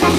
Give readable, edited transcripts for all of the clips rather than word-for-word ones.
Saya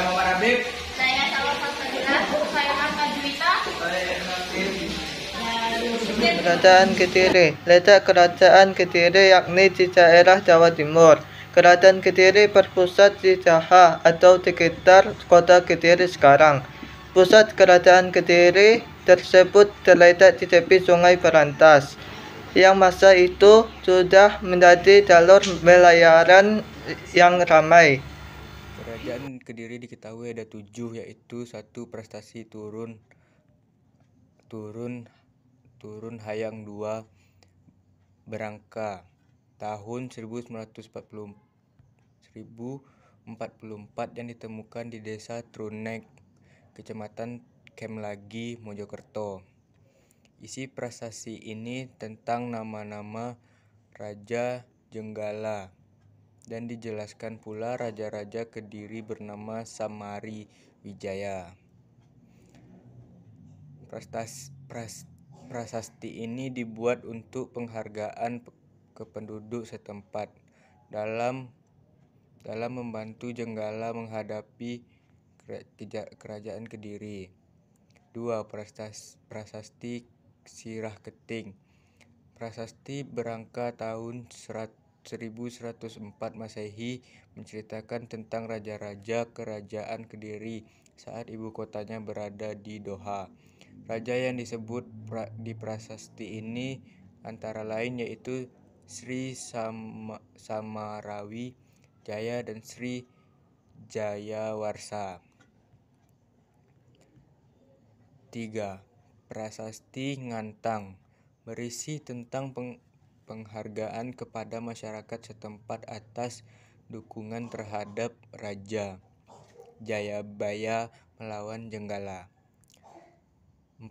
Muhammad Habib. Saya Salwa Fasadila. Saya Marta Juwita. Saya Ernatin. Kerajaan Kediri. Letak Kerajaan Kediri yakni di daerah Jawa Timur. Kerajaan Kediri berpusat di Jaha atau di sekitar kota Kediri sekarang. Pusat Kerajaan Kediri tersebut terletak di tepi Sungai Berantas, yang masa itu sudah menjadi jalur pelayaran yang ramai. Kerajaan Kediri diketahui ada 7, yaitu 1. Prestasi turun Hayang 2. Berangka tahun 1044 yang ditemukan di desa Trunek, Kecamatan Kemlagi, Mojokerto. Isi prasasti ini tentang nama-nama Raja Jenggala, dan dijelaskan pula raja-raja Kediri bernama Samari Wijaya. Prasasti ini dibuat untuk penghargaan ke penduduk setempat dalam membantu Jenggala menghadapi kerajaan Kediri. 2. Prasasti Sirah Keting. Prasasti Berangka tahun 1104 Masehi menceritakan tentang raja-raja kerajaan Kediri saat ibu kotanya berada di Doha. Raja yang disebut di prasasti ini antara lain yaitu Sri Samarawi Jaya dan Sri Jayawarsa. 3. Prasasti Ngantang berisi tentang penghargaan kepada masyarakat setempat atas dukungan terhadap Raja Jayabaya melawan Jenggala. 4.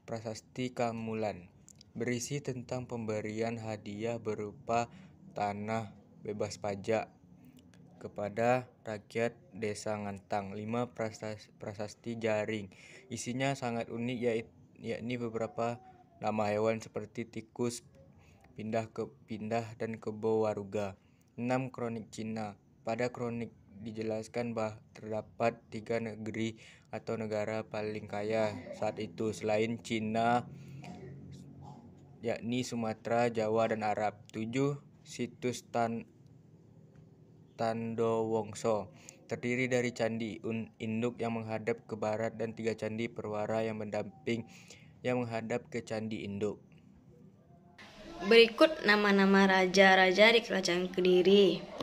Prasasti Kamulan berisi tentang pemberian hadiah berupa tanah bebas pajak kepada rakyat desa Ngantang. 5. Prasasti Jaring. Isinya sangat unik, yakni beberapa nama hewan seperti tikus, pindah dan kebo waruga. 6. Kronik Cina. Pada kronik dijelaskan bahwa terdapat 3 negeri atau negara paling kaya saat itu selain Cina, yakni Sumatera, Jawa, dan Arab. 7. Situs Tandowongso terdiri dari candi induk yang menghadap ke barat dan 3 candi perwara yang mendamping yang menghadap ke candi induk. Berikut nama-nama raja-raja di Kerajaan Kediri.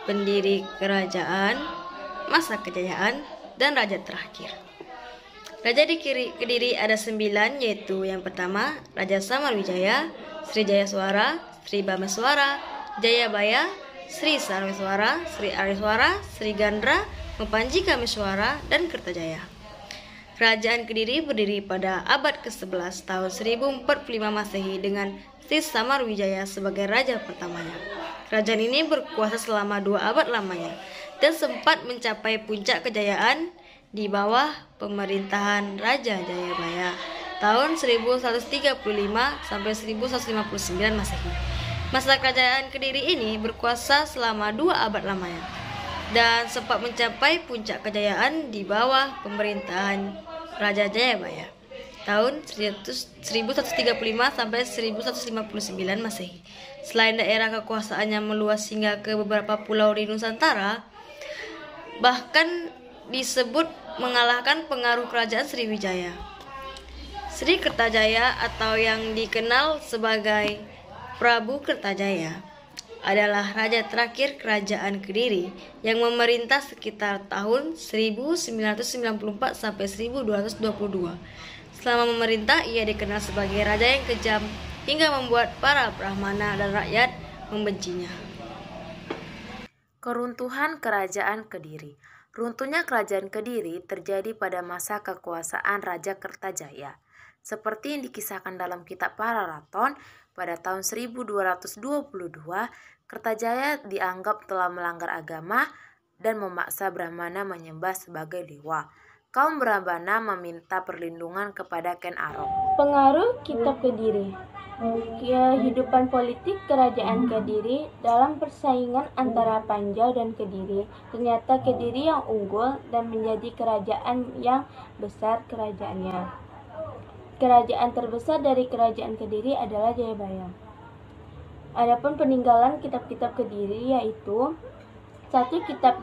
Pendiri kerajaan, masa kejayaan, dan raja terakhir. Raja di Kediri ada 9, yaitu yang pertama Raja Samarwijaya, Sri Jayaswara, Sri Bameswara, Jayabaya, Sri Sarweswara, Sri Ariswara, Sri Gandra, Mepanji Kameswara, dan Kertajaya. Kerajaan Kediri berdiri pada abad ke-11 tahun 1045 Masehi dengan Sri Samarwijaya sebagai raja pertamanya. Kerajaan ini berkuasa selama 2 abad lamanya dan sempat mencapai puncak kejayaan di bawah pemerintahan Raja Jayabaya tahun 1135 sampai 1159 Masehi. Masa kerajaan Kediri ini berkuasa selama 2 abad lamanya dan sempat mencapai puncak kejayaan di bawah pemerintahan Raja Jayabaya tahun 1135 sampai 1159 Masehi. Selain daerah kekuasaannya meluas hingga ke beberapa pulau di Nusantara, bahkan disebut mengalahkan pengaruh kerajaan Sriwijaya. Sri Kertajaya atau yang dikenal sebagai Prabu Kertajaya adalah raja terakhir kerajaan Kediri yang memerintah sekitar tahun 1994 sampai 1222. Selama memerintah, ia dikenal sebagai raja yang kejam hingga membuat para Brahmana dan rakyat membencinya. Keruntuhan Kerajaan Kediri. Runtuhnya Kerajaan Kediri terjadi pada masa kekuasaan Raja Kertajaya. Seperti yang dikisahkan dalam kitab Pararaton, pada tahun 1222, Kertajaya dianggap telah melanggar agama dan memaksa Brahmana menyembah sebagai dewa. Kaum Brahmana meminta perlindungan kepada Ken Arok. Pengaruh kitab Kediri. Kehidupan politik kerajaan Kediri dalam persaingan antara Panjau dan Kediri. Ternyata Kediri yang unggul dan menjadi kerajaan yang besar kerajaannya. Kerajaan terbesar dari kerajaan Kediri adalah Jayabaya. Adapun peninggalan kitab-kitab Kediri yaitu 1. Kitab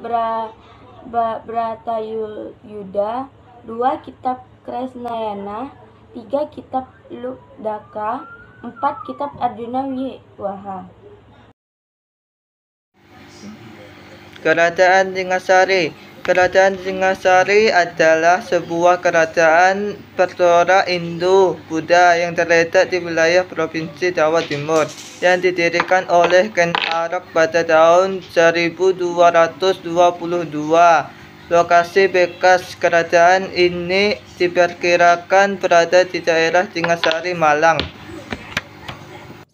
Bratayuda, 2. Kitab Kresnayana, 3. Kitab Lukdaka, 4. Kitab Arjuna Wiwaha. Kerajaan Singasari. Kerajaan Singasari adalah sebuah kerajaan Pertara Indo-Buddha yang terletak di wilayah Provinsi Jawa Timur yang didirikan oleh Ken Arok pada tahun 1222. Lokasi bekas kerajaan ini diperkirakan berada di daerah Singasari, Malang.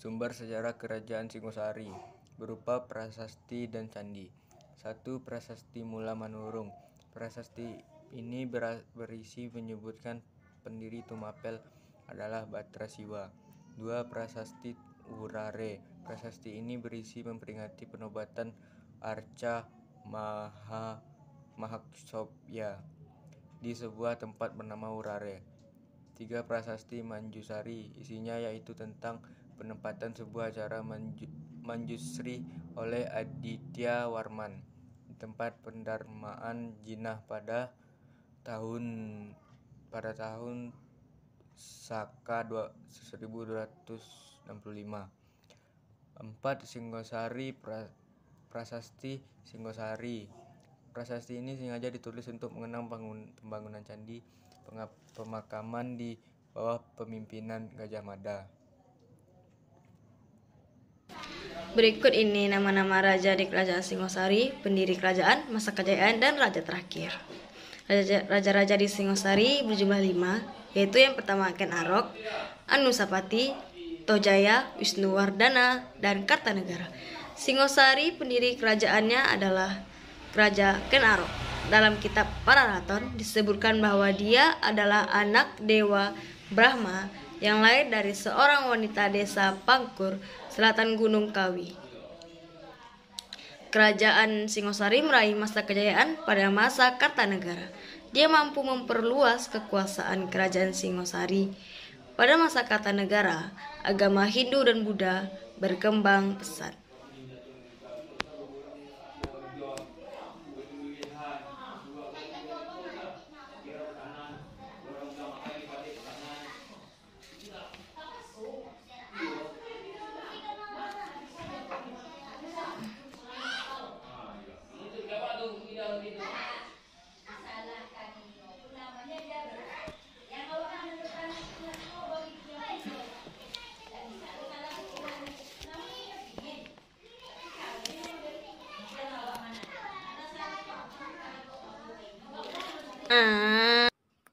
Sumber sejarah Kerajaan Singosari berupa prasasti dan candi. 1. Prasasti Mula Manurung. Prasasti ini berisi menyebutkan pendiri Tumapel adalah Batra Siwa. 2. Prasasti Urare. Prasasti ini berisi memperingati penobatan Arca Mahaksobya di sebuah tempat bernama Urare. 3. Prasasti Manjusari. Isinya yaitu tentang penempatan sebuah acara Manjusri oleh Aditya Warman di tempat pendarmaan jinah pada tahun Saka 1265. 4. Singosari. Prasasti Singosari. Prasasti ini sengaja ditulis untuk mengenang pembangunan candi pemakaman di bawah pemimpinan Gajah Mada. Berikut ini nama-nama raja di kerajaan Singosari, pendiri kerajaan, masa kejayaan, dan raja terakhir. Raja-raja di Singosari berjumlah 5, yaitu yang pertama Ken Arok, Anusapati, Tojaya, Wisnuwardana, dan Kartanegara. Singosari pendiri kerajaannya adalah Raja Ken Arok. Dalam kitab Pararaton disebutkan bahwa dia adalah anak dewa Brahma yang lahir dari seorang wanita desa Pangkur, selatan Gunung Kawi. Kerajaan Singosari meraih masa kejayaan pada masa Kartanegara. Dia mampu memperluas kekuasaan kerajaan Singosari. Pada masa Kartanegara, agama Hindu dan Buddha berkembang pesat.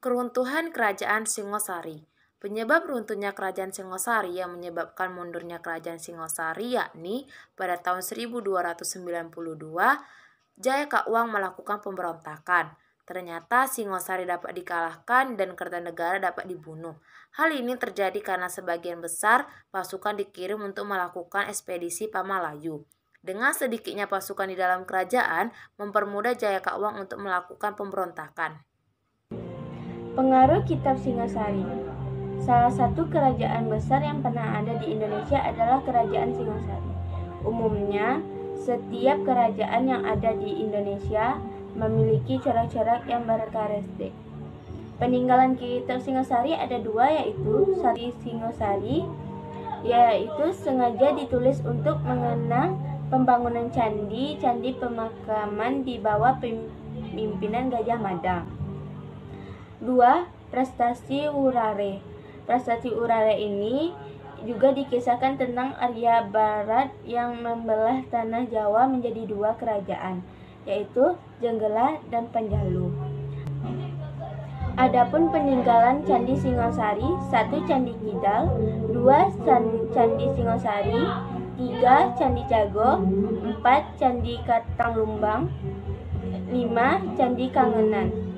Keruntuhan Kerajaan Singosari. Penyebab runtuhnya Kerajaan Singosari yang menyebabkan mundurnya Kerajaan Singosari yakni pada tahun 1292 Jaya Kakwang melakukan pemberontakan. Ternyata Singosari dapat dikalahkan dan Kertanegara dapat dibunuh. Hal ini terjadi karena sebagian besar pasukan dikirim untuk melakukan ekspedisi Pamalayu. Dengan sedikitnya pasukan di dalam kerajaan mempermudah Jaya Kakwang untuk melakukan pemberontakan. Pengaruh kitab Singasari. Salah satu kerajaan besar yang pernah ada di Indonesia adalah Kerajaan Singosari. Umumnya, setiap kerajaan yang ada di Indonesia memiliki corak-corak yang berkarakteristik. Peninggalan kitab Singasari ada 2, yaitu Sari Singosari, yaitu sengaja ditulis untuk mengenang pembangunan candi pemakaman di bawah pemimpinan Gajah Mada. 2. Prasasti Urare. Prasasti Urare ini juga dikisahkan tentang Arya Barat yang membelah tanah Jawa menjadi 2 kerajaan, yaitu Jenggala dan Panjalu. Adapun peninggalan Candi Singosari: 1. Candi Kidal, 2. Candi Singosari, 3. Candi Cago, 4. Candi Katanglumbang, 5. Candi Kangenan.